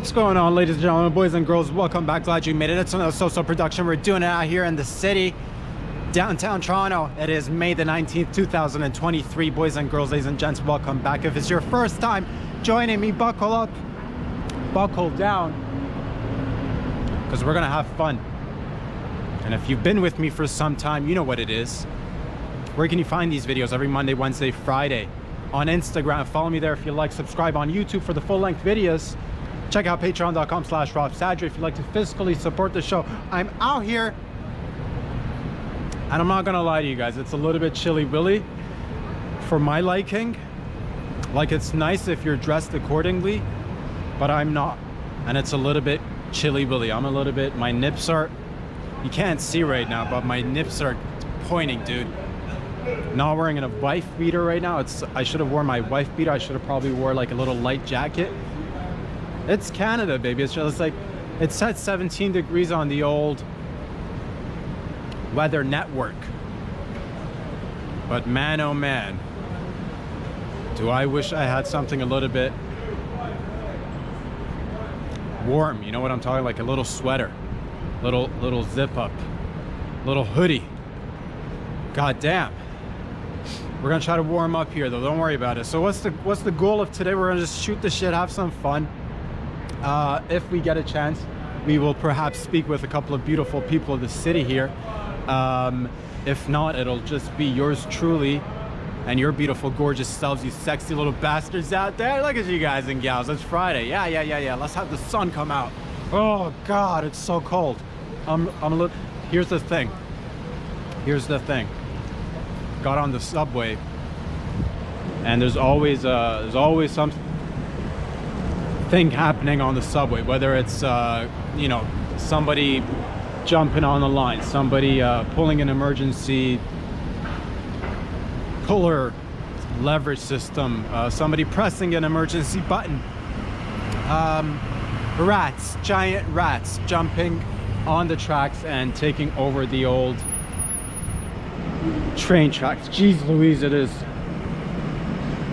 What's going on, ladies and gentlemen, boys and girls? Welcome back. Glad you made it. It's another So production. We're doing it out here in the city, downtown Toronto. It is May the 19th, 2023. Boys and girls, ladies and gents, welcome back. If it's your first time joining me, buckle up, buckle down, because we're gonna have fun. And if you've been with me for some time, you know what it is. Where can you find these videos? Every Monday, Wednesday, Friday on Instagram. Follow me there if you like. Subscribe on YouTube for the full-length videos. Check out patreon.com/RobSadri if you'd like to fiscally support the show. I'm out here, and I'm not gonna lie to you guys, it's a little bit chilly-willy for my liking. Like, it's nice if you're dressed accordingly, but I'm not. And it's a little bit chilly-willy. I'm a little bit, my nips are, you can't see right now, but my nips are pointing, dude. Not wearing a wife beater right now. I should have worn my wife beater. I should have probably wore like a little light jacket. It's Canada, baby. It's just like, it said 17 degrees on the old weather network. But man, oh man, do I wish I had something a little bit warm. You know what I'm talking, like a little sweater, little zip up, little hoodie. God damn. We're gonna try to warm up here though, don't worry about it. So what's the goal of today? We're gonna just shoot the shit, have some fun. If we get a chance, we will perhaps speak with a couple of beautiful people of the city here. If not, it'll just be yours truly and your beautiful, gorgeous selves, you sexy little bastards out there. Look at you guys and gals. It's Friday. Yeah. Let's have the sun come out. Oh God, it's so cold. I'm a little. Here's the thing. Got on the subway, and there's always something happening on the subway, whether it's you know, somebody jumping on the line, somebody pulling an emergency puller leverage system, somebody pressing an emergency button, rats, giant rats jumping on the tracks and taking over the old train tracks. Jeez Louise, it is.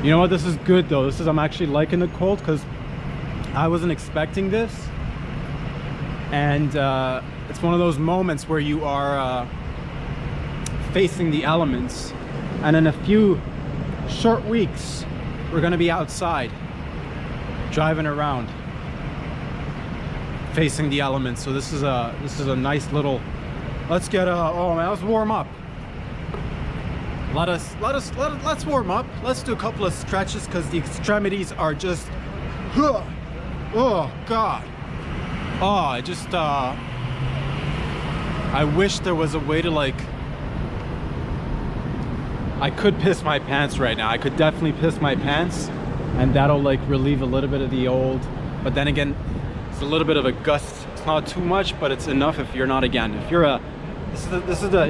You know what, this is good though. I'm actually liking the cold because I wasn't expecting this, and it's one of those moments where you are facing the elements, and in a few short weeks we're going to be outside driving around facing the elements. So this is a nice little, let's warm up. Let's warm up. Let's do a couple of stretches because the extremities are just, oh God. Oh, I wish there was a way to, like, I could piss my pants right now. I could definitely piss my pants, and that'll like relieve a little bit of the old, but then again, it's a little bit of a gust. It's not too much, but it's enough if you're not, again, if you're a,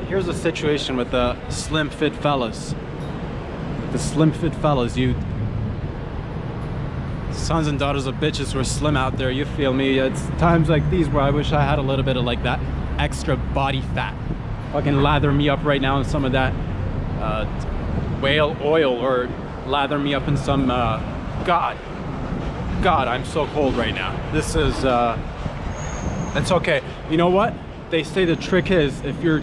here's the situation with the slim fit fellas. The slim fit fellas, you sons and daughters of bitches who are slim out there, you feel me? It's times like these where I wish I had a little bit of like that extra body fat. Fucking lather me up right now in some of that whale oil, or lather me up in some God, I'm so cold right now. This is it's okay. You know what they say, the trick is, if you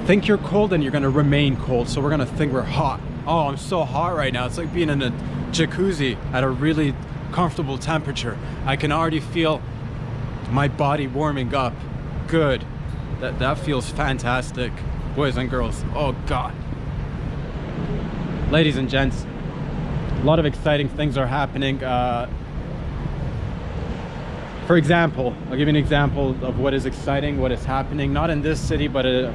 think you're cold, then you're gonna remain cold. So we're gonna think we're hot. Oh, I'm so hot right now. It's like being in a jacuzzi at a really comfortable temperature. I can already feel my body warming up. Good. That feels fantastic, boys and girls. Oh God. Ladies and gents, a lot of exciting things are happening. For example, I'll give you an example of what is exciting, what is happening, not in this city, but a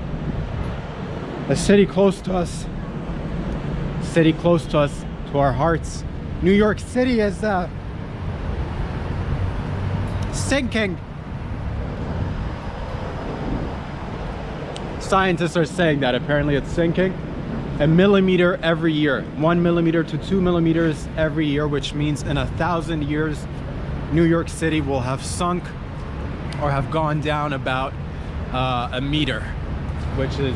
city close to us, to our hearts. New York City is sinking. Scientists are saying that apparently it's sinking a millimeter every year, 1 millimeter to 2 millimeters every year, which means in 1,000 years New York City will have sunk or have gone down about a meter, which is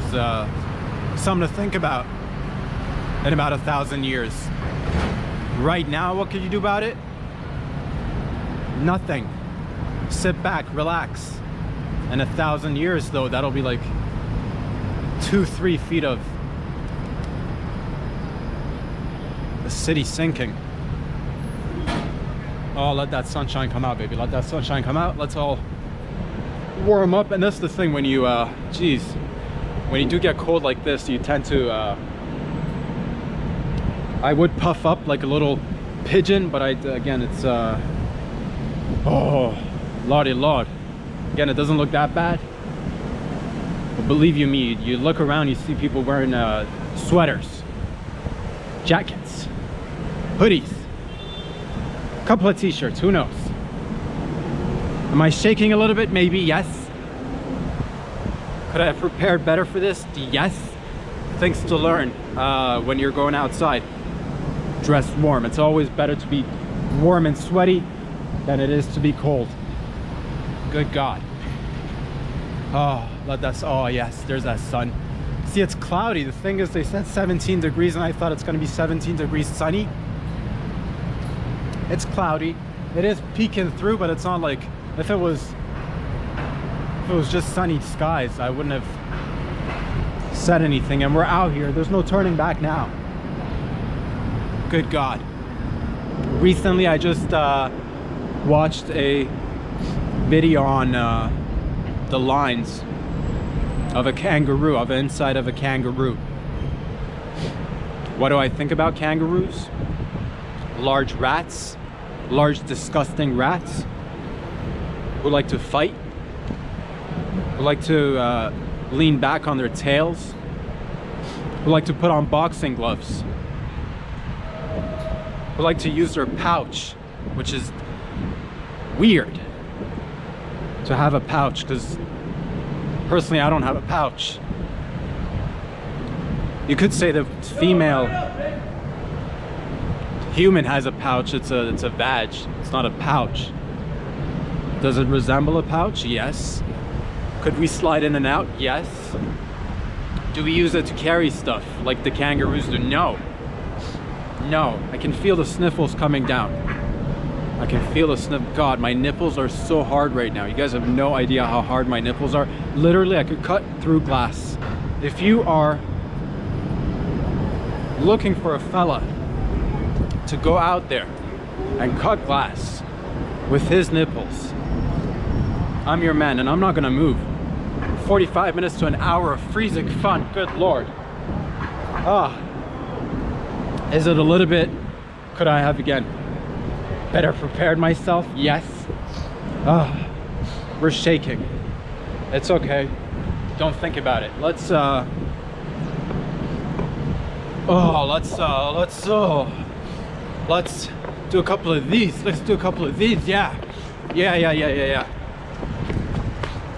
something to think about in about 1,000 years. Right now, what can you do about it? Nothing. Sit back, relax. In 1,000 years though, that'll be like 2-3 feet of the city sinking. Oh, let that sunshine come out, baby. Let that sunshine come out. Let's all warm up. And that's the thing, when you geez, when you do get cold like this, you tend to I would puff up like a little pigeon, but again, it's oh, lordy lord. Again, it doesn't look that bad, but believe you me, you look around, you see people wearing sweaters, jackets, hoodies, a couple of t-shirts, who knows. Am I shaking a little bit? Maybe, yes. Could I have prepared better for this? Yes. Things to learn when you're going outside. Dress warm. It's always better to be warm and sweaty than it is to be cold. Good God. Oh, let that, oh yes, there's that sun. See, it's cloudy. The thing is, they said 17 degrees and I thought it's gonna be 17 degrees sunny. It's cloudy. It is peeking through, but it's not like, if it was just sunny skies, I wouldn't have said anything. And we're out here. There's no turning back now. Good God. Recently, I just watched a video on the lines of a kangaroo, of the inside of a kangaroo. What do I think about kangaroos? Large rats, large disgusting rats who like to fight, who like to lean back on their tails, who like to put on boxing gloves, who like to use their pouch, which is weird to have a pouch, because personally I don't have a pouch. You could say the female human has a pouch. It's a vag. It's not a pouch. Does it resemble a pouch? Yes. Could we slide in and out? Yes. Do we use it to carry stuff like the kangaroos do? No. No. I can feel the sniffles coming down. I can feel the sniff. God, my nipples are so hard right now. You guys have no idea how hard my nipples are. Literally, I could cut through glass. If you are looking for a fella to go out there and cut glass with his nipples, I'm your man, and I'm not gonna move. 45 minutes to an hour of freezing fun. Good Lord. Is it a little bit, could I have again better prepared myself? Yes. We're shaking. It's okay. Don't think about it. Let's let's do a couple of these. Let's do a couple of these. Yeah.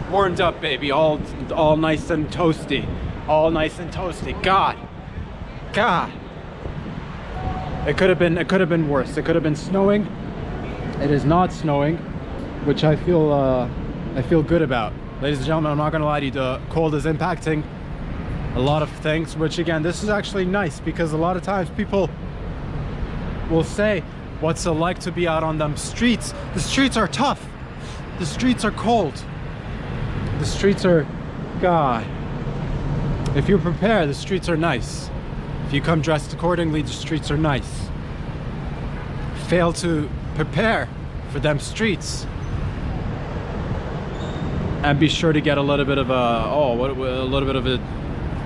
Warmed up, baby. All nice and toasty. All nice and toasty. God. It could have been worse. It could have been snowing. It is not snowing, which I feel good about. Ladies and gentlemen, I'm not gonna lie to you, the cold is impacting a lot of things, which again, this is actually nice, because a lot of times people will say, what's it like to be out on them streets? The streets are tough. The streets are cold. The streets are, God. If you prepare, the streets are nice. If you come dressed accordingly, the streets are nice. Fail to prepare for them streets, and be sure to get a little bit of a little bit of a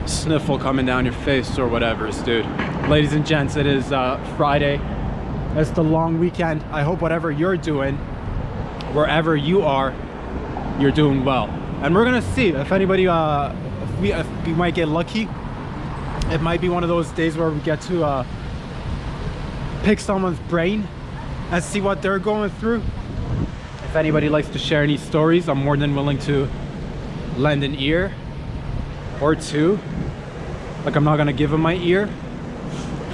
sniffle coming down your face or whatever, dude. Ladies and gents, it is Friday. It's the long weekend. I hope whatever you're doing, wherever you are, you're doing well. And we're gonna see if anybody if we might get lucky. It might be one of those days where we get to pick someone's brain and see what they're going through. If anybody likes to share any stories, I'm more than willing to lend an ear or two. Like, I'm not gonna give them my ear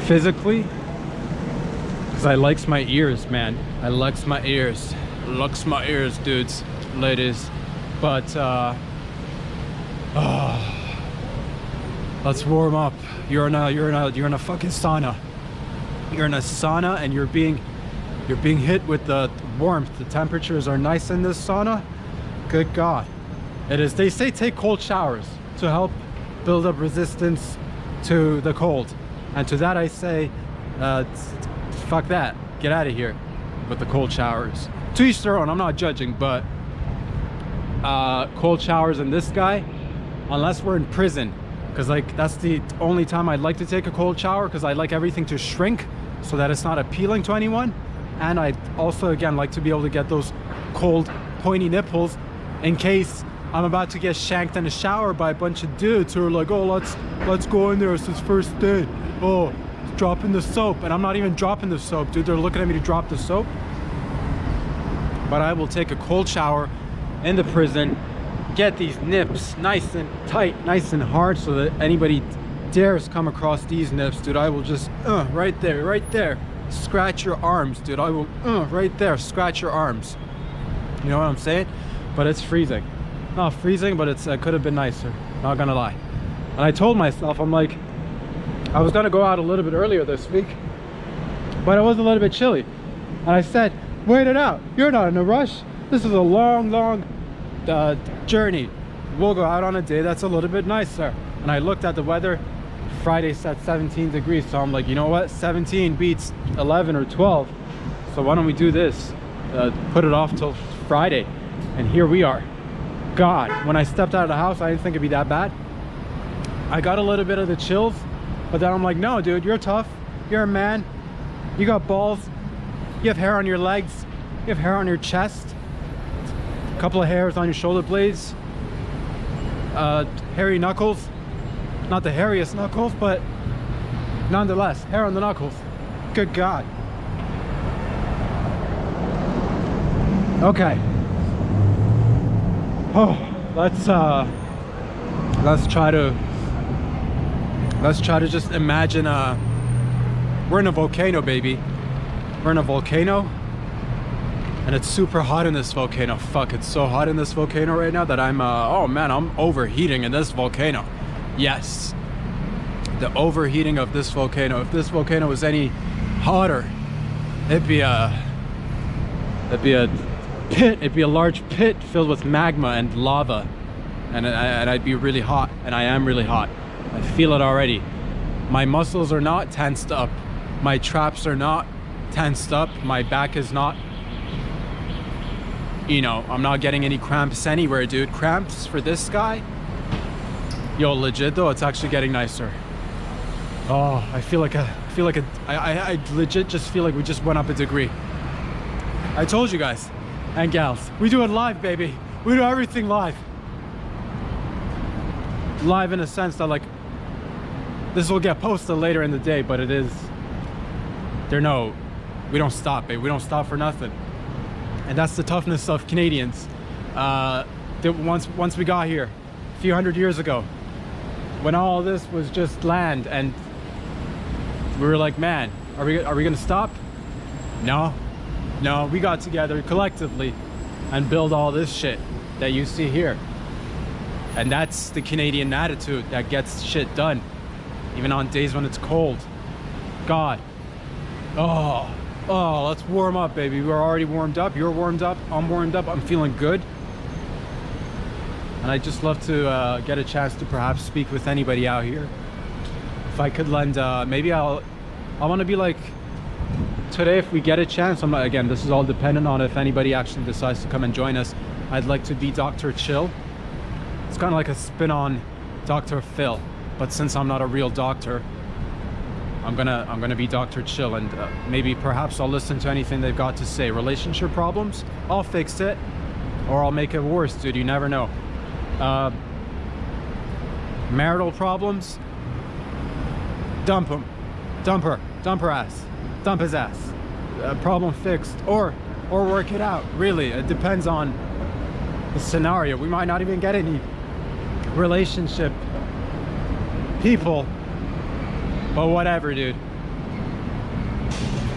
physically, because I likes my ears, man. I likes my ears. Looks my ears, dudes, ladies. But let's warm up. You're in a fucking sauna. You're in a sauna and you're being You're being hit with the warmth. The temperatures are nice in this sauna. Good God. It is. They say take cold showers to help build up resistance to the cold. And to that I say, fuck that. Get out of here with the cold showers. To each their own. I'm not judging, but cold showers in this guy, unless we're in prison, because like that's the only time I'd like to take a cold shower, because I like everything to shrink so that it's not appealing to anyone. And I also again like to be able to get those cold pointy nipples in case I'm about to get shanked in the shower by a bunch of dudes who are like, oh, let's go in there, it's his first day, oh, dropping the soap. And I'm not even dropping the soap, dude. They're looking at me to drop the soap. But I will take a cold shower in the prison, get these nips nice and tight, nice and hard, so that anybody dares come across these nips, dude, I will just right there scratch your arms, dude. I will right there scratch your arms. You know what I'm saying? But it's freezing. Not freezing, but it's could have been nicer, not gonna lie. And I told myself, I'm like, I was gonna go out a little bit earlier this week, but it was a little bit chilly, and I said, wait it out, you're not in a rush, this is a long journey, we'll go out on a day that's a little bit nicer. And I looked at the weather, Friday said 17 degrees, so I'm like, you know what, 17 beats 11 or 12, so why don't we do this, put it off till Friday. And here we are. God, when I stepped out of the house, I didn't think it'd be that bad. I got a little bit of the chills, but then I'm like, no, dude, you're tough. You're a man. You got balls. You have hair on your legs. You have hair on your chest. A couple of hairs on your shoulder blades. Hairy knuckles. Not the hairiest knuckles, but nonetheless, hair on the knuckles. Good God. Okay. Oh, let's try to just imagine we're in a volcano, baby. We're in a volcano and it's super hot in this volcano. Fuck, it's so hot in this volcano right now that I'm oh man, I'm overheating in this volcano. Yes, the overheating of this volcano. If this volcano was any hotter, it'd be a pit. It'd be a large pit filled with magma and lava, and I'd be really hot. And I am really hot. I feel it already. My muscles are not tensed up, my traps are not tensed up, my back is not, you know, I'm not getting any cramps anywhere, dude. Cramps for this guy, yo, legit though, it's actually getting nicer. Oh, I legit just feel like we just went up a degree. I told you guys and gals, we do it live, baby. We do everything live. Live in a sense that like this will get posted later in the day, but it is, we don't stop, baby. We don't stop for nothing. And that's the toughness of Canadians. Once we got here a few hundred years ago, when all this was just land, and we were like, man, are we gonna stop? No, we got together collectively and build all this shit that you see here. And that's the Canadian attitude that gets shit done, even on days when it's cold. God. Oh, let's warm up, baby. We're already warmed up. You're warmed up. I'm warmed up. I'm feeling good. And I just love to get a chance to perhaps speak with anybody out here. If I could lend, maybe I want to be like, today, if we get a chance, I'm not, again, this is all dependent on if anybody actually decides to come and join us. I'd like to be Dr. Chill. It's kind of like a spin on Dr. Phil, but since I'm not a real doctor, I'm gonna be Dr. Chill, and maybe perhaps I'll listen to anything they've got to say. Relationship problems, I'll fix it, or I'll make it worse, dude. You never know. Marital problems, dump him, dump her ass, dump his ass. Problem fixed, or work it out. Really, it depends on the scenario. We might not even get any relationship people, but whatever, dude.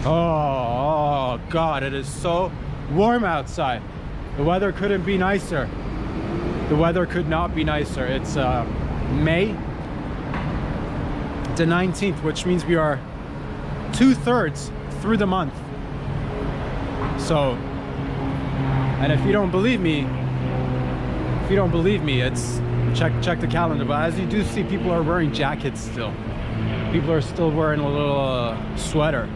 Oh God, it is so warm outside. The weather couldn't be nicer. The weather could not be nicer. It's May the 19th, which means we are 2/3 through the month. So, and if you don't believe me, it's check the calendar. But as you do see, people are wearing jackets still. People are still wearing a little sweater.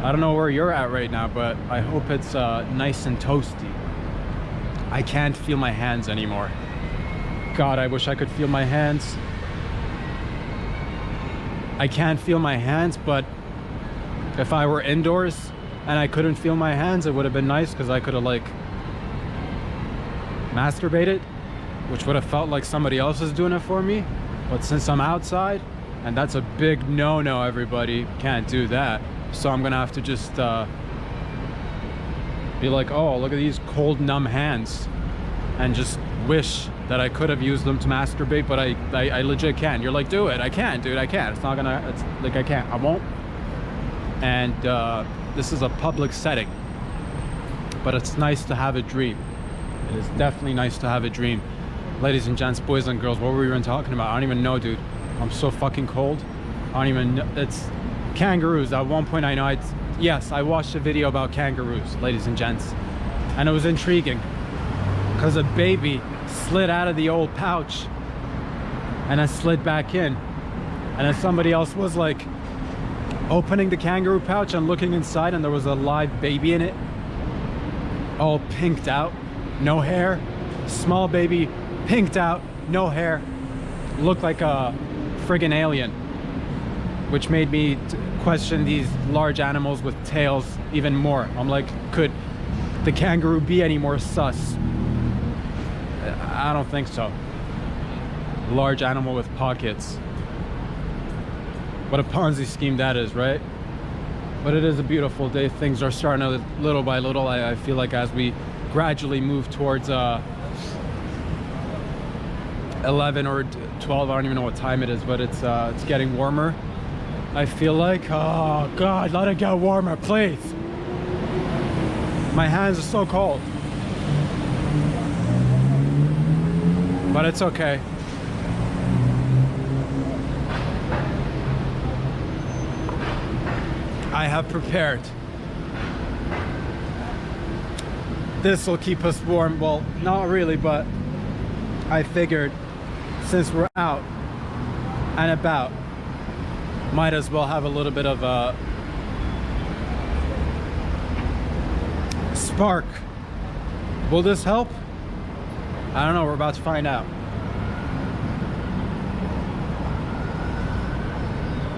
I don't know where you're at right now, but I hope it's nice and toasty. I can't feel my hands anymore. God, I wish I could feel my hands. I can't feel my hands, but if I were indoors and I couldn't feel my hands, it would have been nice because I could have like masturbated, which would have felt like somebody else is doing it for me. But since I'm outside, and that's a big no-no, everybody, can't do that. So I'm gonna have to just be like, oh, look at these cold, numb hands, and just wish that I could have used them to masturbate, but I legit can't. You're like, do it. I can't, dude. I can't. It's not gonna. It's like I can't. I won't. And this is a public setting, but it's nice to have a dream. It is definitely nice to have a dream. Ladies and gents, boys and girls, what were we even talking about? I don't even know, dude. I'm so fucking cold. I don't even know. It's kangaroos. At one point I know yes, I watched a video about kangaroos, ladies and gents, and it was intriguing because a baby slid out of the old pouch and then slid back in, and then somebody else was like opening the kangaroo pouch and looking inside, and there was a live baby in it, all pinked out, no hair, small baby, pinked out, no hair, looked like a friggin' alien, which made me question these large animals with tails even more. I'm like, could the kangaroo be any more sus? I don't think so. Large animal with pockets. What a Ponzi scheme that is, right? But it is a beautiful day. Things are starting to, little by little, I feel like as we gradually move towards 11 or 12, I don't even know what time it is, but it's getting warmer. I feel like, oh God, let it get warmer, please. My hands are so cold. But it's okay. I have prepared. This will keep us warm. Well, not really, but I figured since we're out and about, might as well have a little bit of a spark. Will this help? I don't know, we're about to find out.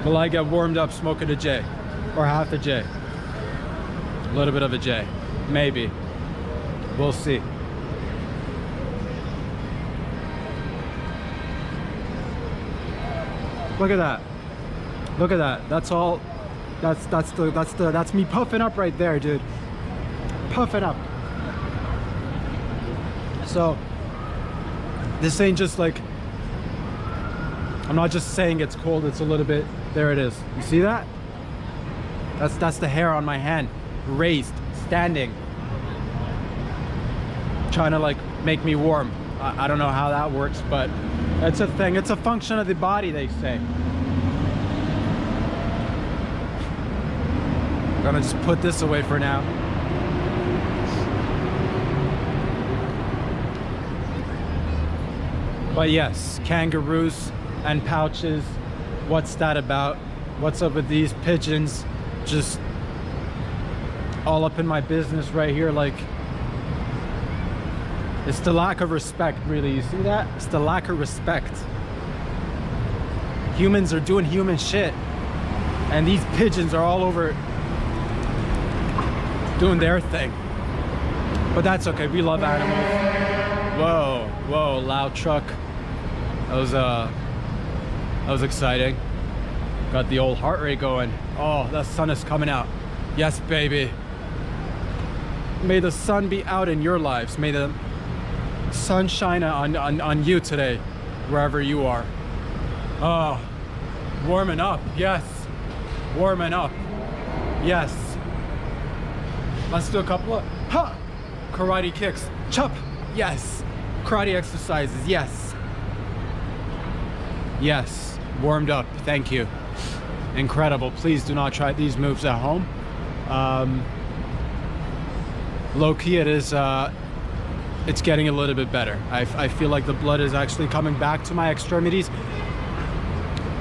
Will I get warmed up smoking a J? Or half a J? A little bit of a J. Maybe. We'll see. Look at that. Look at that. That's all. That's me puffing up right there, dude. Puffing up. So this ain't just like, I'm not just saying it's cold, it's a little bit, there it is. You see that? That's the hair on my hand, raised, standing, trying to like make me warm. I don't know how that works, but it's a thing. It's a function of the body, they say. I'm gonna just put this away for now. But yes, kangaroos and pouches. What's that about? What's up with these pigeons? Just all up in my business right here. Like, it's the lack of respect, really. You see that? It's the lack of respect. Humans are doing human shit, and these pigeons are all over doing their thing. But that's okay, we love animals. Whoa, whoa, loud truck. That was exciting. Got the old heart rate going. Oh, the sun is coming out. Yes, baby. May the sun be out in your lives. May the sun shine on you today, wherever you are. Oh, warming up, yes. Warming up, yes. Let's do a couple of karate kicks. Chop, yes. Karate exercises, yes. Yes, warmed up, thank you. Incredible. Please do not try these moves at home. low-key it is, it's getting a little bit better. I feel like the blood is actually coming back to my extremities.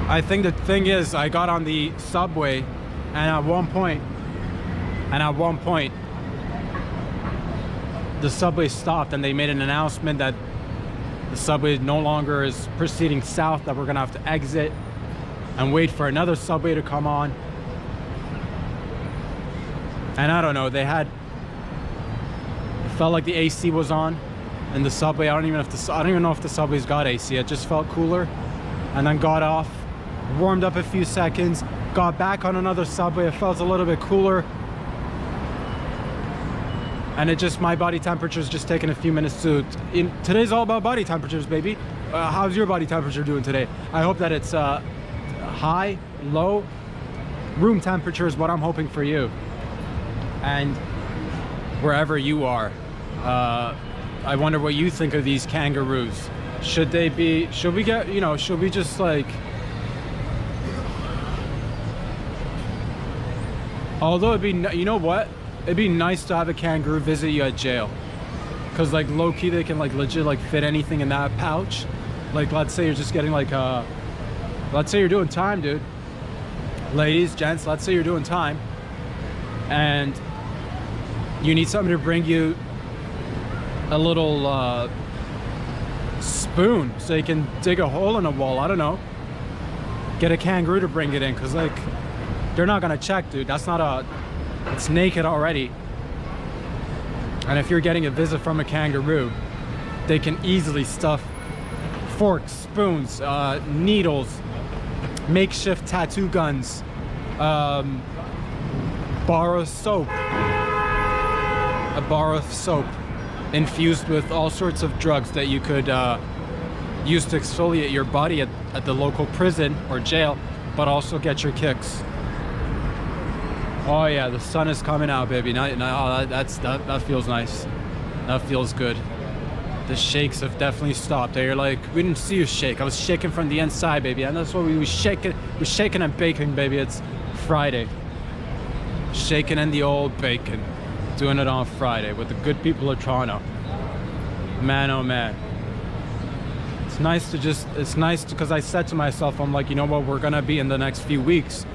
I think the thing is, I got on the subway, and at one point, the subway stopped, and they made an announcement that the subway no longer is proceeding south, that we're gonna have to exit and wait for another subway to come on. And I don't know, it felt like the AC was on in the subway. I don't even know if the subway's got AC. It just felt cooler. And then got off, warmed up a few seconds, got back on another subway. It felt a little bit cooler. And my body temperature is just taking a few minutes to, today's all about body temperatures, baby. How's your body temperature doing today? I hope that it's high, low. Room temperature is what I'm hoping for you. And wherever you are, I wonder what you think of these kangaroos. Should we just like, although you know what? It'd be nice to have a kangaroo visit you at jail. Cause like low-key they can like legit like fit anything in that pouch. Like let's say you're just getting like let's say you're doing time, dude. Ladies, gents, let's say you're doing time. And you need somebody to bring you a little spoon so you can dig a hole in a wall. I don't know. Get a kangaroo to bring it in, cause like they're not gonna check, dude. That's not it's naked already. And if you're getting a visit from a kangaroo, they can easily stuff forks, spoons, needles, makeshift tattoo guns, bar of soap, a bar of soap infused with all sorts of drugs that you could use to exfoliate your body at the local prison or jail, but also get your kicks. Oh yeah, the sun is coming out, baby. That feels nice. That feels good. The shakes have definitely stopped. You're like, we didn't see you shake. I was shaking from the inside, baby. And that's what we were shaking. We're shaking and baking, baby. It's Friday. Shaking in the old bacon. Doing it on Friday with the good people of Toronto. Man, oh man. It's nice because I said to myself, I'm like, you know what, we're gonna be in the next few weeks.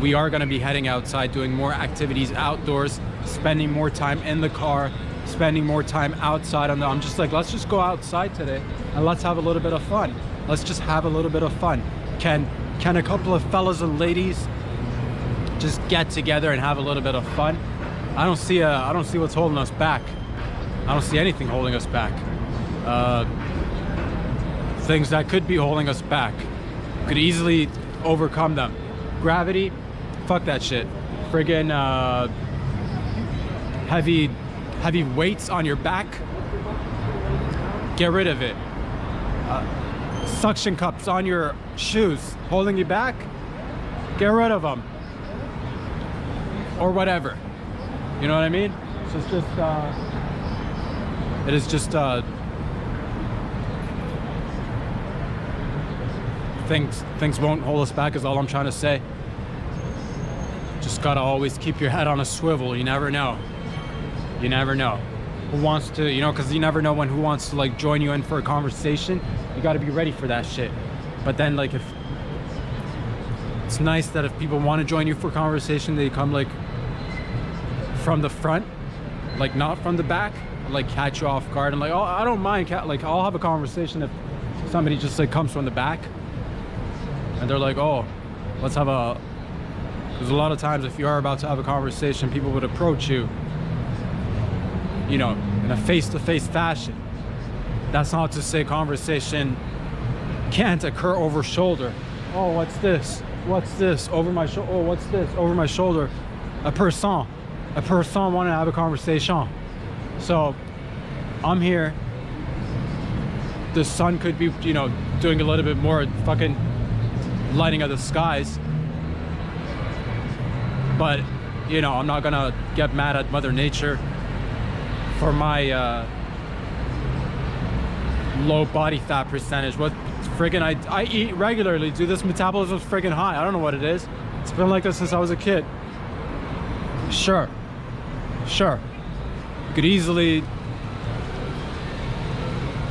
We are gonna be heading outside, doing more activities outdoors, spending more time in the car, spending more time outside. I'm just like, let's just go outside today and let's have a little bit of fun. Let's just have a little bit of fun. Can a couple of fellas and ladies just get together and have a little bit of fun? I don't see what's holding us back. I don't see anything holding us back. Things that could be holding us back, could easily overcome them. Gravity, fuck that shit. Friggin' heavy weights on your back, get rid of it. Suction cups on your shoes holding you back, get rid of them. Or whatever. You know what I mean? So it's just, it is just, things won't hold us back is all I'm trying to say. Just gotta always keep your head on a swivel. You never know. You never know who wants to, because you never know who wants to like join you in for a conversation. You got to be ready for that shit. But then like, if it's nice that if people want to join you for a conversation, they come like from the front, like not from the back, like catch you off guard and like, oh, I don't mind, like I'll have a conversation if somebody just like comes from the back and they're like, oh, let's have a, because a lot of times if you are about to have a conversation, people would approach you, in a face-to-face fashion. That's not to say conversation can't occur over shoulder. Oh, what's this? What's this? Over my shoulder. Oh, what's this? Over my shoulder. A person want to have a conversation. So I'm here. The sun could be, doing a little bit more fucking lighting of the skies. But, I'm not gonna get mad at Mother Nature for my low body fat percentage. What friggin' I eat regularly, dude. This metabolism is friggin' high. I don't know what it is. It's been like this since I was a kid. Sure. could easily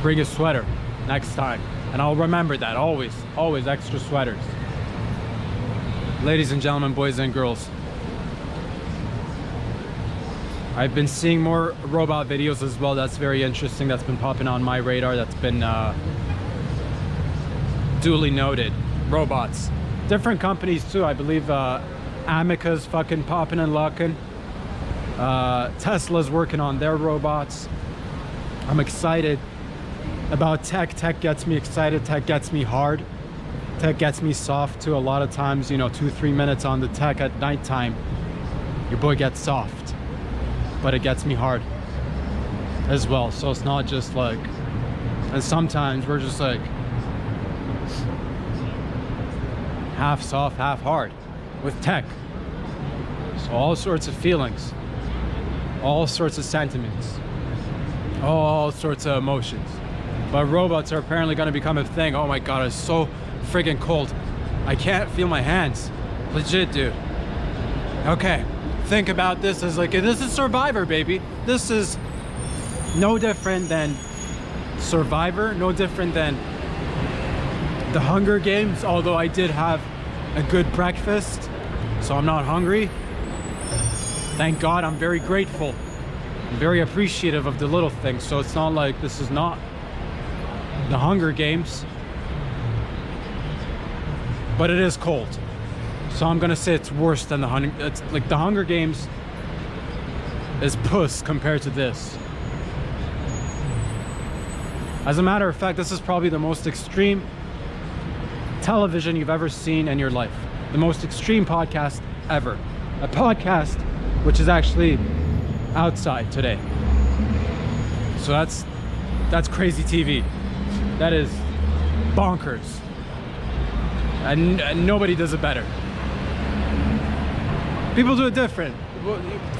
bring a sweater next time, and I'll remember that. Always extra sweaters. Ladies and gentlemen, boys and girls, I've been seeing more robot videos as well. That's very interesting. That's been popping on my radar. That's been duly noted. Robots, different companies too. I believe Amica's fucking popping and locking. Tesla's working on their robots. I'm excited about tech. Tech gets me excited. Tech gets me hard. Tech gets me soft too. A lot of times, you know, 2-3 minutes on the tech at nighttime, your boy gets soft, but it gets me hard as well. So it's not just like, and sometimes we're just like half soft, half hard with tech. So all sorts of feelings, all sorts of sentiments, all sorts of emotions. But robots are apparently going to become a thing. Oh my god, it's so friggin' cold. I can't feel my hands. Legit, dude. Okay, think about this as like, this is Survivor, baby. This is no different than Survivor, no different than the Hunger Games, although I did have a good breakfast, so I'm not hungry. Thank God. I'm very grateful. I'm very appreciative of the little things. So it's not like this is not the Hunger Games, but it is cold. So I'm gonna say it's worse than the Hunger. It's like the Hunger Games is puss compared to this. As a matter of fact, this is probably the most extreme television you've ever seen in your life. The most extreme podcast ever. A podcast which is actually outside today. So that's crazy TV. That is bonkers. And nobody does it better. People do it different.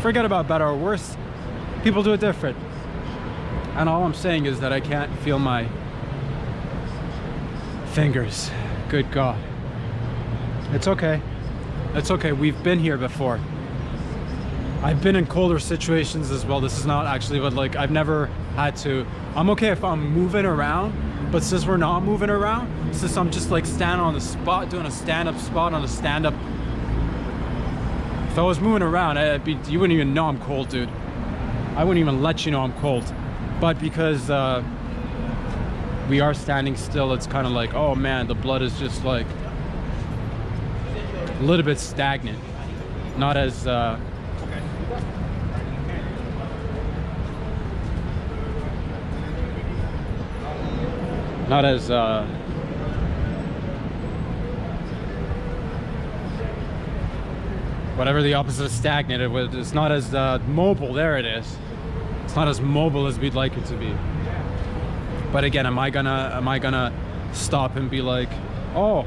Forget about better or worse. People do it different. And all I'm saying is that I can't feel my fingers. Good God. It's okay. It's okay. We've been here before. I've been in colder situations as well. This is not actually, but like I've never had to. I'm okay if I'm moving around, but since we're not moving around, since I'm just like standing on the spot, doing a stand-up spot on a stand-up. If I was moving around, you wouldn't even know I'm cold, dude. I wouldn't even let you know I'm cold. But because we are standing still, it's kind of like, oh man, the blood is just like a little bit stagnant. Not as whatever the opposite of stagnant. It's not as mobile. There it is. It's not as mobile as we'd like it to be. But again, am I gonna stop and be like, oh,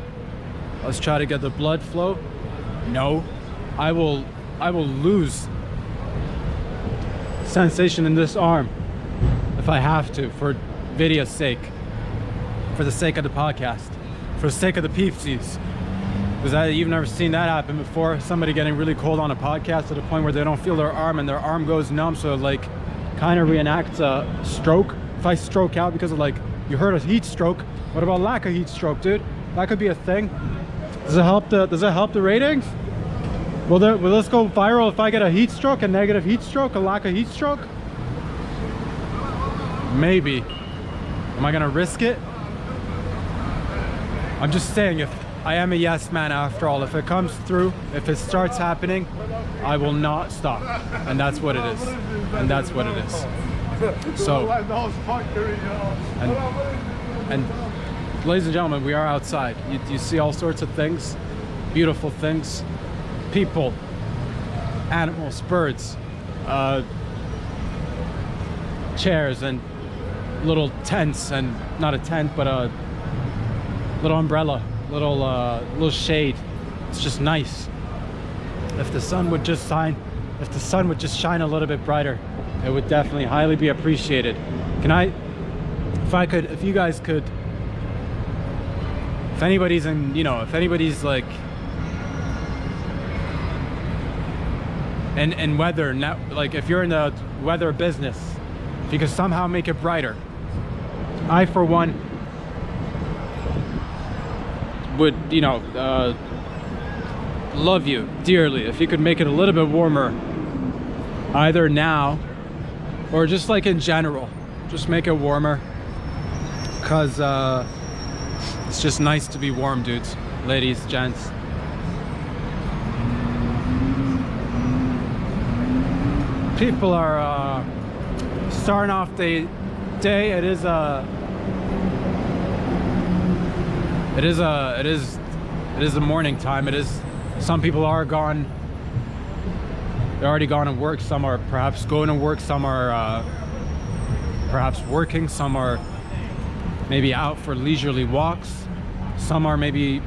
let's try to get the blood flow? No. I will lose sensation in this arm if I have to, for video's sake, for the sake of the podcast, for the sake of the peepsies. Because you've never seen that happen before. Somebody getting really cold on a podcast to the point where they don't feel their arm and their arm goes numb, so it like kind of reenacts a stroke. If I stroke out because of like, you heard a heat stroke, what about lack of heat stroke, dude? That could be a thing. Does it help the ratings? Will this go viral if I get a heat stroke, a negative heat stroke, a lack of heat stroke? Maybe. Am I gonna risk it? I'm just saying, if I am a yes man after all, if it comes through, if it starts happening, I will not stop. And that's what it is. And that's what it is. So, and ladies and gentlemen, we are outside. You see all sorts of things, beautiful things, people, animals, birds, chairs, and little tents, and not a tent, but a little umbrella, little shade. It's just nice. If the sun would just shine a little bit brighter, it would definitely highly be appreciated. If you guys could, if anybody's if anybody's like and weather, like if you're in the weather business, if you could somehow make it brighter, I for one would, you know, love you dearly if you could make it a little bit warmer, either now or just like in general. Just make it warmer, because it's just nice to be warm, dudes, ladies, gents. People are starting off the day. It is the morning time. It is, some people are gone, they're already gone to work. Some are perhaps going to work, some are perhaps working, some are maybe out for leisurely walks, some are maybe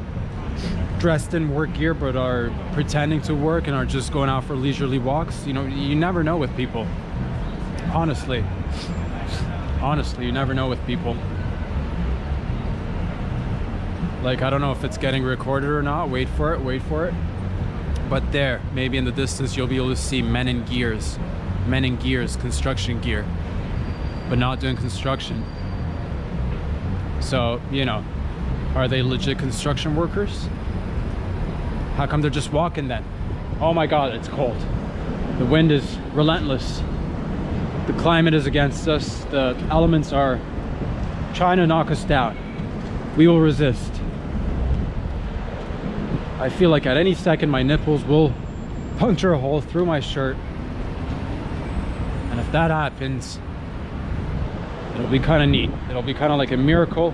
dressed in work gear but are pretending to work and are just going out for leisurely walks. You know, you never know with people. Honestly, you never know with people. Like, I don't know if it's getting recorded or not. Wait for it. But there, maybe in the distance, you'll be able to see men in gears, construction gear, but not doing construction. So, you know, are they legit construction workers? How come they're just walking then? Oh my God, it's cold. The wind is relentless. The climate is against us. The elements are trying to knock us down. We will resist. I feel like at any second my nipples will puncture a hole through my shirt. And if that happens, it'll be kind of neat. It'll be kind of like a miracle.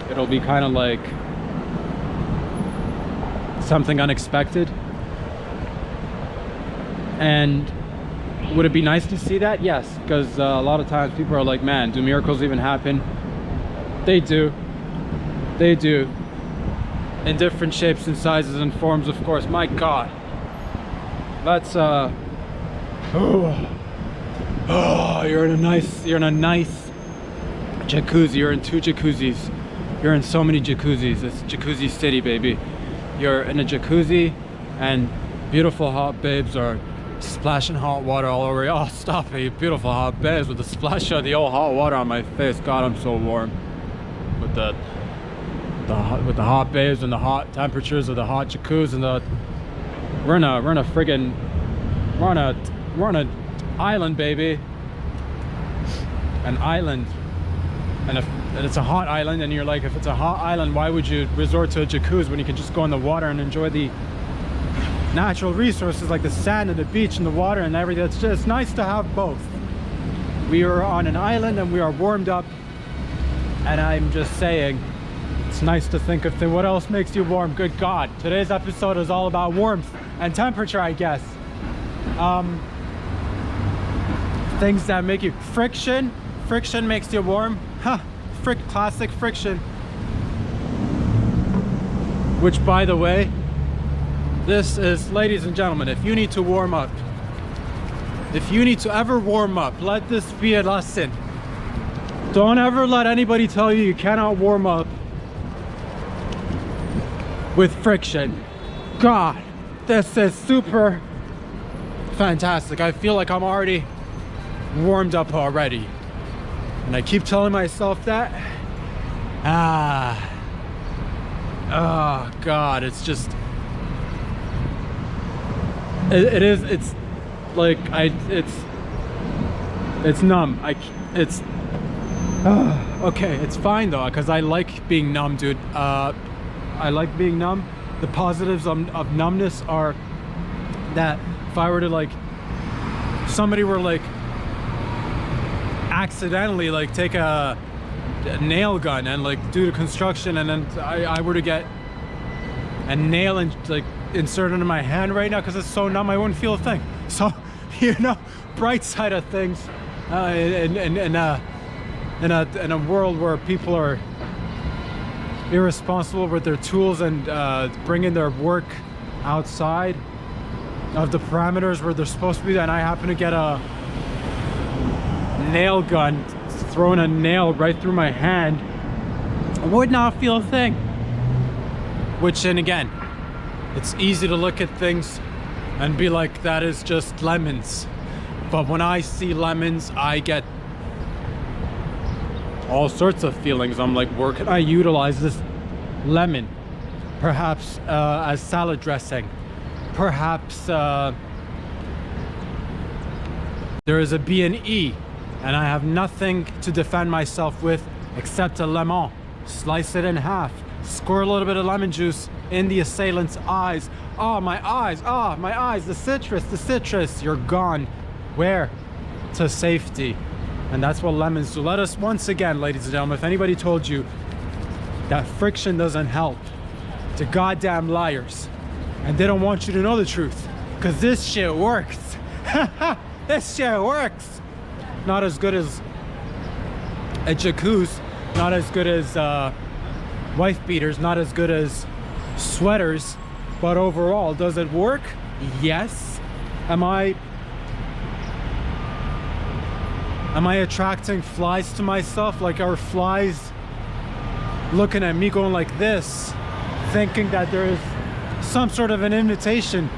It'll be kind of like something unexpected. And would it be nice to see that? Yes, because a lot of times people are like, man, do miracles even happen? They do. They do. In different shapes and sizes and forms, of course. My God. That's you're in a nice jacuzzi. You're in 2 jacuzzis. You're in so many jacuzzis. It's Jacuzzi City, baby. You're in a jacuzzi and beautiful hot babes are splashing hot water all over you. Oh, stop it, you beautiful hot babes, with the splash of the old hot water on my face. God, I'm so warm. With the hot babes and the hot temperatures of the hot jacuzzi and we're on an island, baby. An island. And it's a hot island, and you're like, if it's a hot island, why would you resort to a jacuzzi when you can just go in the water and enjoy the natural resources like the sand and the beach and the water and everything? It's just nice to have both. We are on an island and we are warmed up, and I'm just saying, it's nice to think of what else makes you warm. Good God, today's episode is all about warmth and temperature, I guess. Things that make you friction makes you warm. Huh, classic friction. Which, by the way, this is, ladies and gentlemen, if you need to warm up, if you need to ever warm up, let this be a lesson. Don't ever let anybody tell you you cannot warm up with friction. God, this is super fantastic. I feel like I'm already warmed up already, and I keep telling myself that. Oh God, it's just it's like it's numb. Okay, it's fine though, because I like being numb, dude. I like being numb. The positives of numbness are that if I were to, like, somebody were like accidentally like take a nail gun and like do the construction, and then I were to get a nail and like inserted into my hand right now, because it's so numb, I wouldn't feel a thing. So, you know, bright side of things, in a world where people are irresponsible with their tools and bringing their work outside of the parameters where they're supposed to be, and I happen to get a nail gun, throwing a nail right through my hand, I would not feel a thing. Which, and again, it's easy to look at things and be like, that is just lemons. But when I see lemons, I get all sorts of feelings. I'm like, where can I utilize this lemon? Perhaps as salad dressing. Perhaps there is a B&E and I have nothing to defend myself with except a lemon. Slice it in half, squirt a little bit of lemon juice in the assailant's eyes. Oh, my eyes, oh, my eyes, the citrus, you're gone. Where? To safety. And that's what lemons do. Let us, once again, ladies and gentlemen, if anybody told you that friction doesn't help, to goddamn liars. And they don't want you to know the truth, because this shit works. This shit works. Not as good as a jacuzzi, not as good as wife beaters, not as good as sweaters, but overall, does it work? Yes. Am I attracting flies to myself? Like, are flies looking at me going like this, thinking that there is some sort of an invitation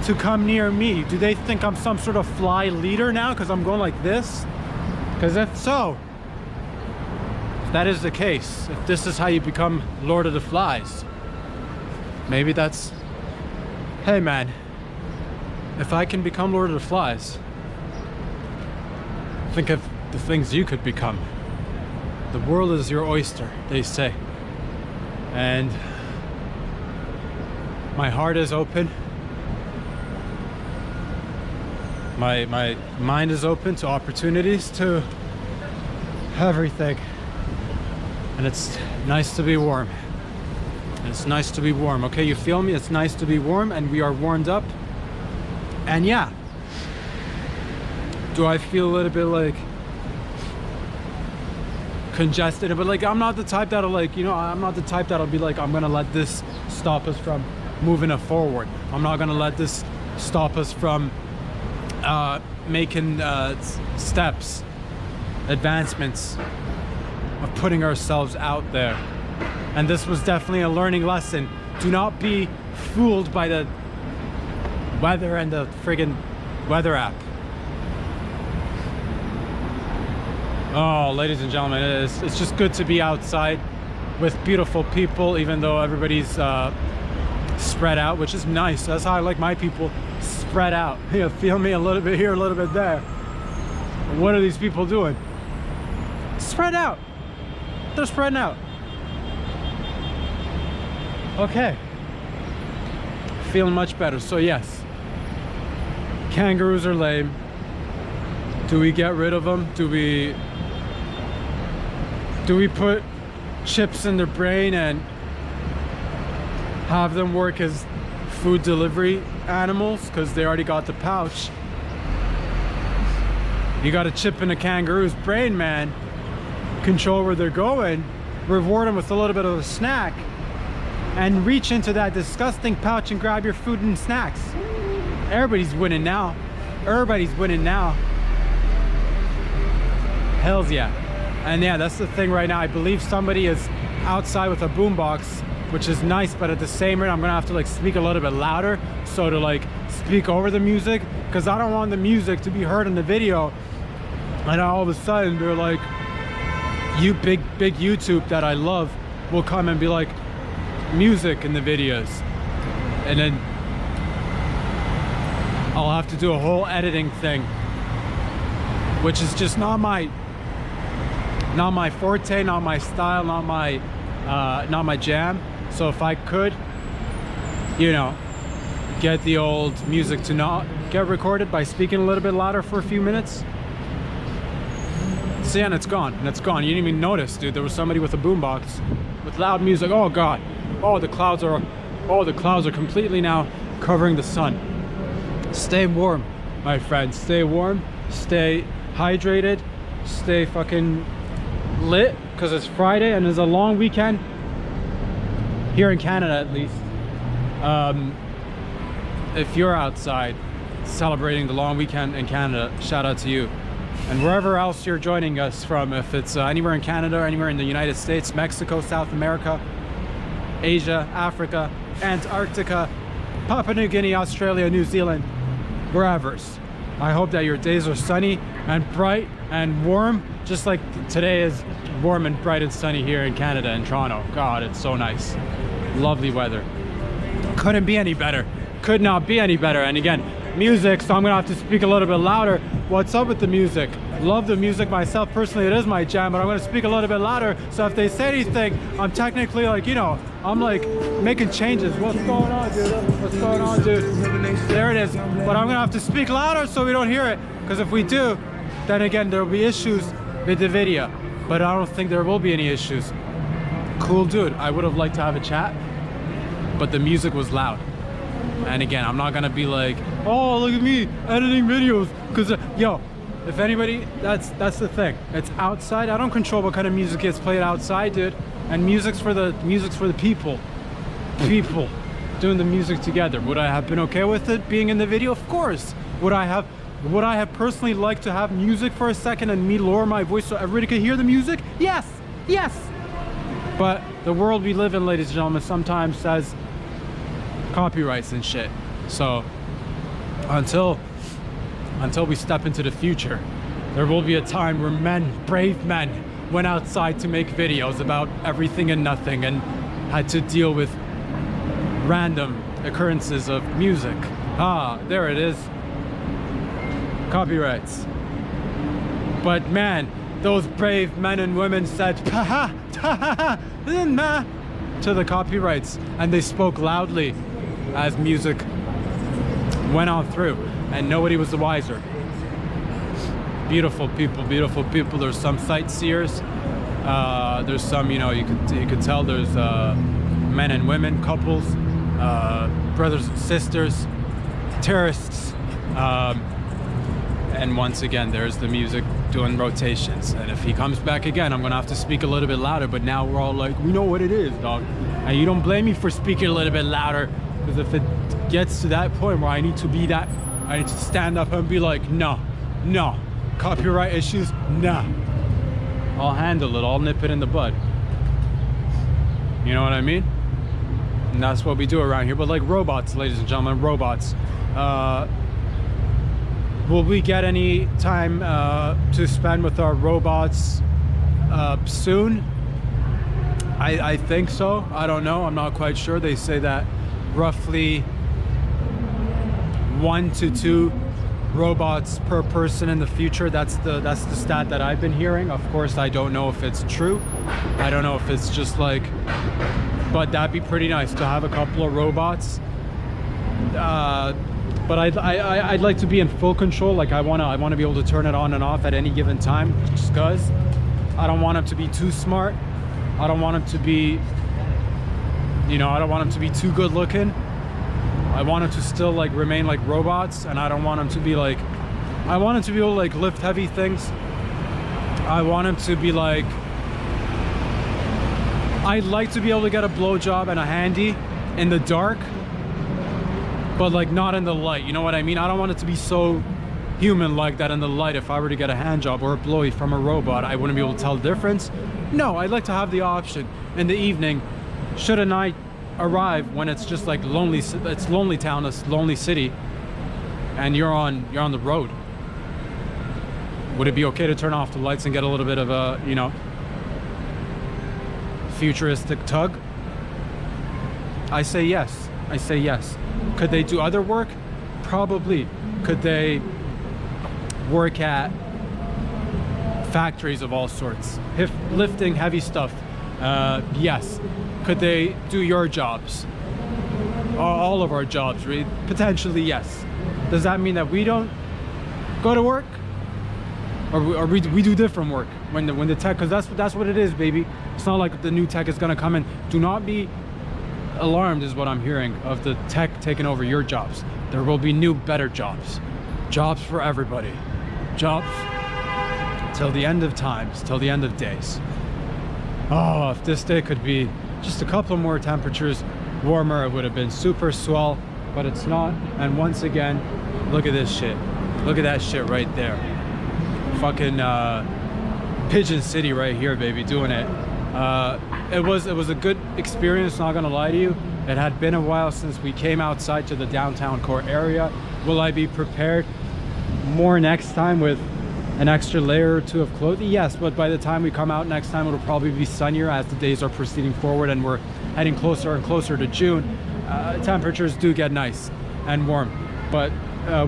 to come near me? Do they think I'm some sort of fly leader now because I'm going like this? Because if so, if that is the case, if this is how you become Lord of the Flies, maybe that's, hey man, if I can become Lord of the Flies, think of the things you could become. The world is your oyster, they say. And my heart is open. My mind is open to opportunities, to everything. And it's nice to be warm. It's nice to be warm. Okay, you feel me? It's nice to be warm, and we are warmed up. And yeah. Do I feel a little bit like congested? But like, I'm not the type that'll like, you know, I'm not the type that'll be like, I'm gonna let this stop us from moving it forward. I'm not gonna let this stop us from making steps, advancements, of putting ourselves out there. And this was definitely a learning lesson. Do not be fooled by the weather and the friggin' weather app. Oh, ladies and gentlemen, it's just good to be outside with beautiful people, even though everybody's spread out, which is nice. That's how I like my people, spread out. You feel me? A little bit here, a little bit there. What are these people doing? Spread out. They're spreading out. Okay. Feeling much better. So yes, kangaroos are lame. Do we get rid of them? Do we put chips in their brain and have them work as food delivery animals because they already got the pouch? You got a chip in a kangaroo's brain, man. Control where they're going, reward them with a little bit of a snack, and reach into that disgusting pouch and grab your food and snacks. Everybody's winning now. Everybody's winning now. Hells yeah. And yeah, that's the thing right now. I believe somebody is outside with a boombox, which is nice, but at the same rate, I'm gonna have to like speak a little bit louder, so to like speak over the music, because I don't want the music to be heard in the video, and all of a sudden they're like, you big YouTube that I love will come and be like, music in the videos, and then I'll have to do a whole editing thing, which is just not my forte, not my style, not my jam. So if I could, you know, get the old music to not get recorded by speaking a little bit louder for a few minutes. See, and it's gone, and it's gone. You didn't even notice, dude. There was somebody with a boombox with loud music. Oh God. Oh, the clouds are completely now covering the sun. Stay warm, my friends. Stay warm, stay hydrated, stay fucking lit, because it's Friday and it's a long weekend here in Canada, at least. If you're outside celebrating the long weekend in Canada, shout out to you. And wherever else you're joining us from, if it's anywhere in Canada or anywhere in the United States, Mexico, South America, Asia, Africa, Antarctica, Papua New Guinea, Australia, New Zealand, wherever's. I hope that your days are sunny and bright and warm, just like today is warm and bright and sunny here in Canada, in Toronto. God, it's so nice. Lovely weather. Couldn't be any better. Could not be any better. And again, music, so I'm gonna have to speak a little bit louder. What's up with the music? Love the music myself personally, it is my jam, but I'm gonna speak a little bit louder, so if they say anything, I'm technically like, you know, I'm like making changes. What's going on, dude? What's going on, dude? There it is. But I'm gonna have to speak louder so we don't hear it, because if we do, then again there will be issues with the video, but I don't think there will be any issues. Cool dude. I would have liked to have a chat, but the music was loud. And again, I'm not gonna be like, oh, look at me editing videos, because yo, if anybody, that's the thing, it's outside. I don't control what kind of music gets played outside, dude. And music's for the people doing the music together. Would I have been okay with it being in the video? Of course. Would I have personally liked to have music for a second and me lower my voice so everybody could hear the music? Yes, yes. But the world we live in, ladies and gentlemen, sometimes says copyrights and shit. So until we step into the future, there will be a time where men, brave men, went outside to make videos about everything and nothing and had to deal with random occurrences of music. Ah, there it is. Copyrights. But man, those brave men and women said ha ha to the copyrights, and they spoke loudly as music went on through, and nobody was the wiser. Beautiful people, beautiful people. There's some sightseers, there's some, you know, you could tell there's men and women, couples, brothers and sisters, terrorists, and once again there's the music doing rotations. And if he comes back again, I'm gonna have to speak a little bit louder, but now we're all like, we know what it is, dog. And you don't blame me for speaking a little bit louder, because if it gets to that point where I need to stand up and be like, no, copyright issues, nah, I'll handle it, I'll nip it in the bud. You know what I mean? And that's what we do around here. But like robots, ladies and gentlemen, robots. Will we get any time to spend with our robots soon? I think so. I don't know. I'm not quite sure. They say that roughly 1 to 2 robots per person in the future. That's the stat that I've been hearing. Of course, I don't know if it's true. I don't know if it's just like, but that'd be pretty nice to have a couple of robots. But I'd like to be in full control. Like I wanna be able to turn it on and off at any given time, just cause I don't want them to be too smart. I don't want them to be, you know, I don't want them to be too good looking. I want them to still like remain like robots, and I don't want them to be like, I want them to be able to like lift heavy things. I want them to be like, I'd like to be able to get a blowjob and a handy in the dark, but like not in the light, you know what I mean? I don't want it to be so human like that in the light. If I were to get a hand job or a blowy from a robot, I wouldn't be able to tell the difference. No, I'd like to have the option in the evening, should a night arrive when it's just like lonely, it's lonely town, it's lonely city, and you're on the road. Would it be okay to turn off the lights and get a little bit of a, you know, futuristic tug? I say yes. I say yes. Could they do other work? Probably. Could they work at factories of all sorts, lifting heavy stuff? Yes. Could they do your jobs? All of our jobs, really? Potentially, yes. Does that mean that we don't go to work? Or we do different work when the tech, because that's what it is, baby. It's not like the new tech is gonna come in. Do not be alarmed, is what I'm hearing, of the tech taking over your jobs. There will be new, better jobs. Jobs for everybody. Jobs till the end of times, till the end of days. Oh, if this day could be just a couple more temperatures warmer, it would have been super swell, but it's not. And once again, look at this shit. Look at that shit right there. Fucking Pigeon City right here, baby, doing it. It was a good experience, not gonna lie to you. It had been a while since we came outside to the downtown core area. Will I be prepared more next time with an extra layer or two of clothing? Yes, but by the time we come out next time, it'll probably be sunnier as the days are proceeding forward and we're heading closer and closer to June. Temperatures do get nice and warm, but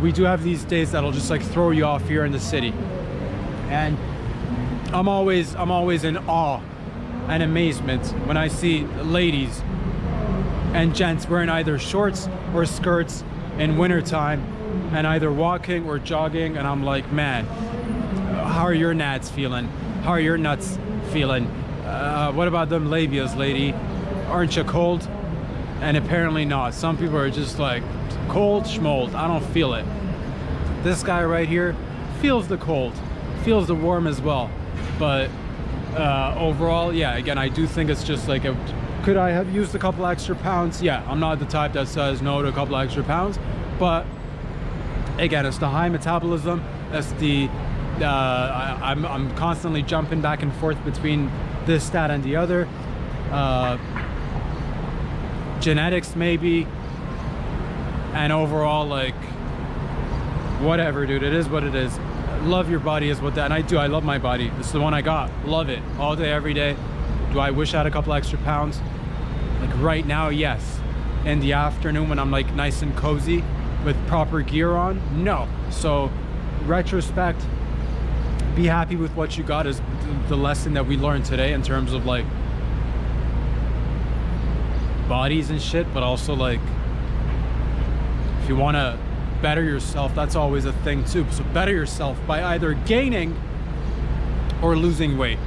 we do have these days that'll just like throw you off here in the city. And I'm always in awe and amazement when I see ladies and gents wearing either shorts or skirts in wintertime and either walking or jogging, and I'm like, man, how are your nads feeling? How are your nuts feeling? What about them labias, lady? Aren't you cold? And apparently not. Some people are just like, cold schmold, I don't feel it. This guy right here feels the cold, feels the warm as well. But overall, yeah, again, I do think it's just like could I have used a couple extra pounds? Yeah, I'm not the type that says no to a couple extra pounds, but again, it's the high metabolism. It's the I'm constantly jumping back and forth between this stat and the other. Genetics maybe, and overall, like, whatever, dude, it is what it is. Love your body is what that, and I love my body. This is the one I got. Love it all day, every day. Do I wish I had a couple extra pounds? Like right now, yes. In the afternoon when I'm like nice and cozy with proper gear on, no. So retrospect, be happy with what you got is the lesson that we learned today in terms of like bodies and shit, but also like if you want to better yourself, that's always a thing too. So better yourself by either gaining or losing weight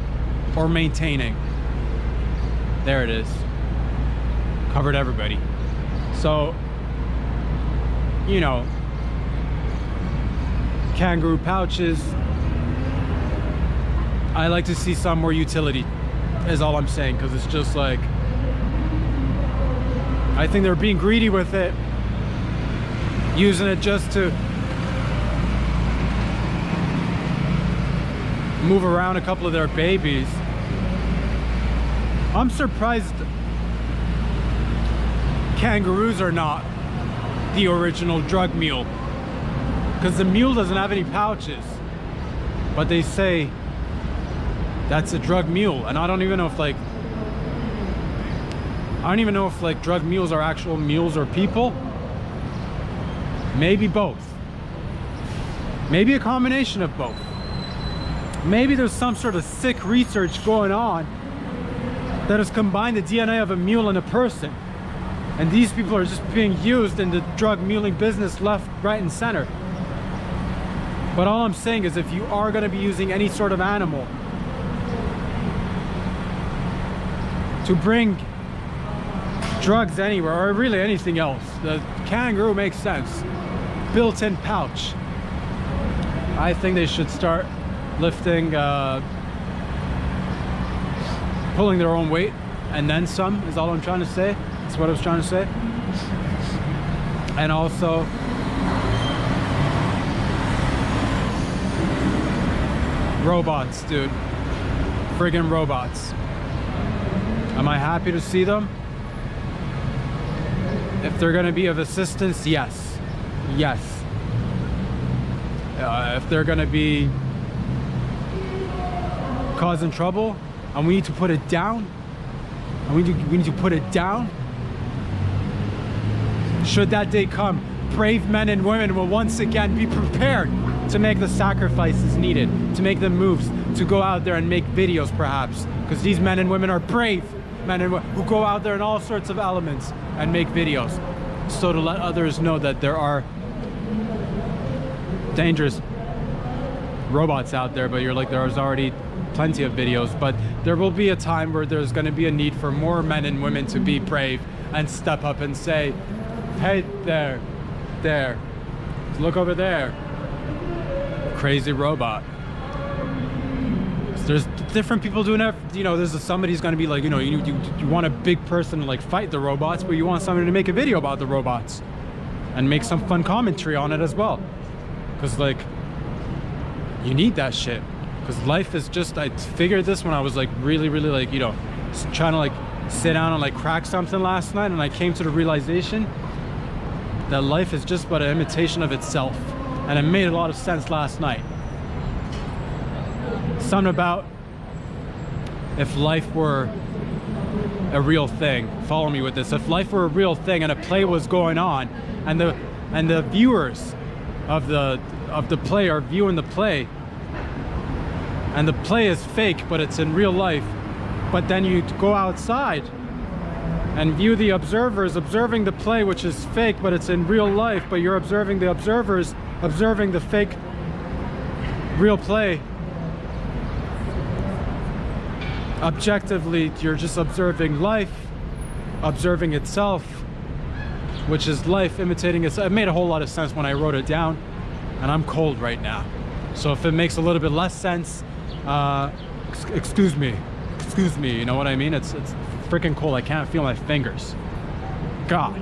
or maintaining. There it is. Covered everybody. So, you know, kangaroo pouches, I like to see some more utility is all I'm saying, because it's just like, I think they're being greedy with it, using it just to move around a couple of their babies. I'm surprised kangaroos are not the original drug mule, because the mule doesn't have any pouches, but they say that's a drug mule. And I don't even know if like drug mules are actual mules or people. Maybe both. Maybe a combination of both. Maybe there's some sort of sick research going on that has combined the DNA of a mule and a person, and these people are just being used in the drug muling business left, right, and center. But all I'm saying is, if you are going to be using any sort of animal to bring drugs anywhere, or really anything else, the kangaroo makes sense. Built-in pouch. I think they should start lifting, pulling their own weight and then some, is all I'm trying to say. That's what I was trying to say. And also robots, dude. Friggin' robots. Am I happy to see them? If they're gonna be of assistance, yes. Yes. If they're gonna be causing trouble and we need to put it down, we need to put it down, should that day come, brave men and women will once again be prepared to make the sacrifices needed, to make the moves, to go out there and make videos perhaps, because these men and women are brave men and women who go out there in all sorts of elements and make videos, so to let others know that there are dangerous robots out there. But you're like, there's already plenty of videos. But there will be a time where there's going to be a need for more men and women to be brave and step up and say, hey, there, look over there, crazy robot. There's different people doing it. You know, somebody's going to be like, you know, you want a big person to like fight the robots, but you want somebody to make a video about the robots and make some fun commentary on it as well. Because like, you need that shit. Because life is just, I figured this when I was like really like, you know, trying to like sit down and like crack something last night, and I came to the realization that life is just but an imitation of itself. And it made a lot of sense last night. Something about if life were a real thing. Follow me with this. If life were a real thing and a play was going on, and the viewers of the play are viewing the play, and the play is fake but it's in real life, but then you go outside and view the observers observing the play, which is fake but it's in real life, but you're observing the observers observing the fake real play. Objectively, you're just observing life, observing itself, which is life imitating itself. It made a whole lot of sense when I wrote it down, and I'm cold right now. So if it makes a little bit less sense, excuse me, you know what I mean? It's freaking cold. I can't feel my fingers. God,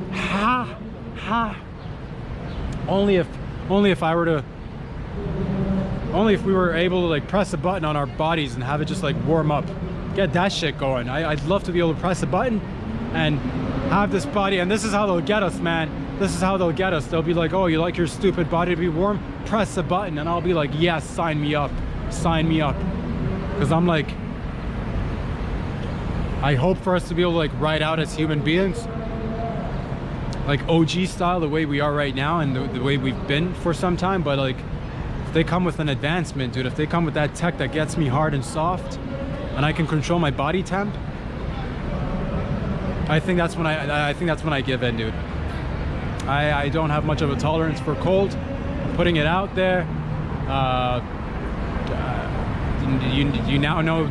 only if I were to, only if we were able to like press a button on our bodies and have it just like warm up. Get that shit going. I'd love to be able to press a button and have this body, and this is how they'll get us, man. This is how they'll get us. They'll be like, oh, you like your stupid body to be warm? Press a button. And I'll be like, yes, sign me up. Sign me up. Because I'm like, I hope for us to be able to like ride out as human beings, like OG style, the way we are right now and the way we've been for some time. But like, if they come with an advancement, dude, if they come with that tech that gets me hard and soft, and I can control my body temp, I think that's when I give in, dude. I don't have much of a tolerance for cold. I'm putting it out there. You now know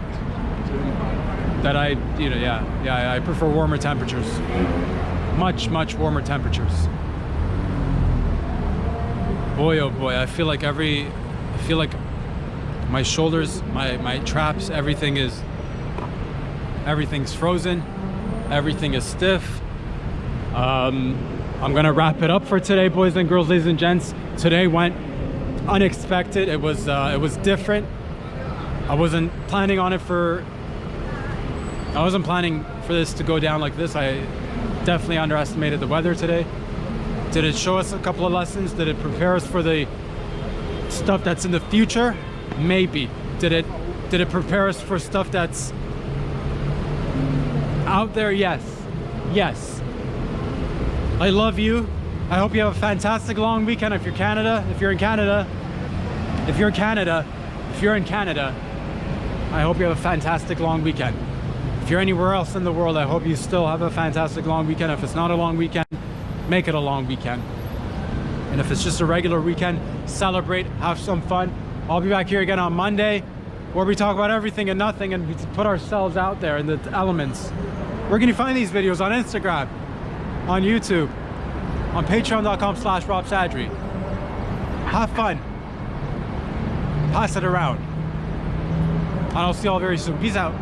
that I prefer warmer temperatures. Much warmer temperatures. Boy, oh boy, I feel like my shoulders, my traps, everything's frozen, everything is stiff. I'm gonna wrap it up for today, boys and girls, ladies and gents. Today went unexpected. It was different. I wasn't planning for this to go down like this. I definitely underestimated the weather today. Did it show us a couple of lessons? Did it prepare us for the stuff that's in the future? Maybe. Did it prepare us for stuff that's out there? Yes. I love you. I hope you have a fantastic long weekend. If you're in Canada, I hope you have a fantastic long weekend. If you're anywhere else in the world, I hope you still have a fantastic long weekend. If it's not a long weekend, make it a long weekend. And if it's just a regular weekend, celebrate, have some fun. I'll be back here again on Monday, where we talk about everything and nothing and we put ourselves out there in the elements. Where can you find these videos? On Instagram, on YouTube, on patreon.com/RobSadri. Have fun. Pass it around. And I'll see you all very soon. Peace out.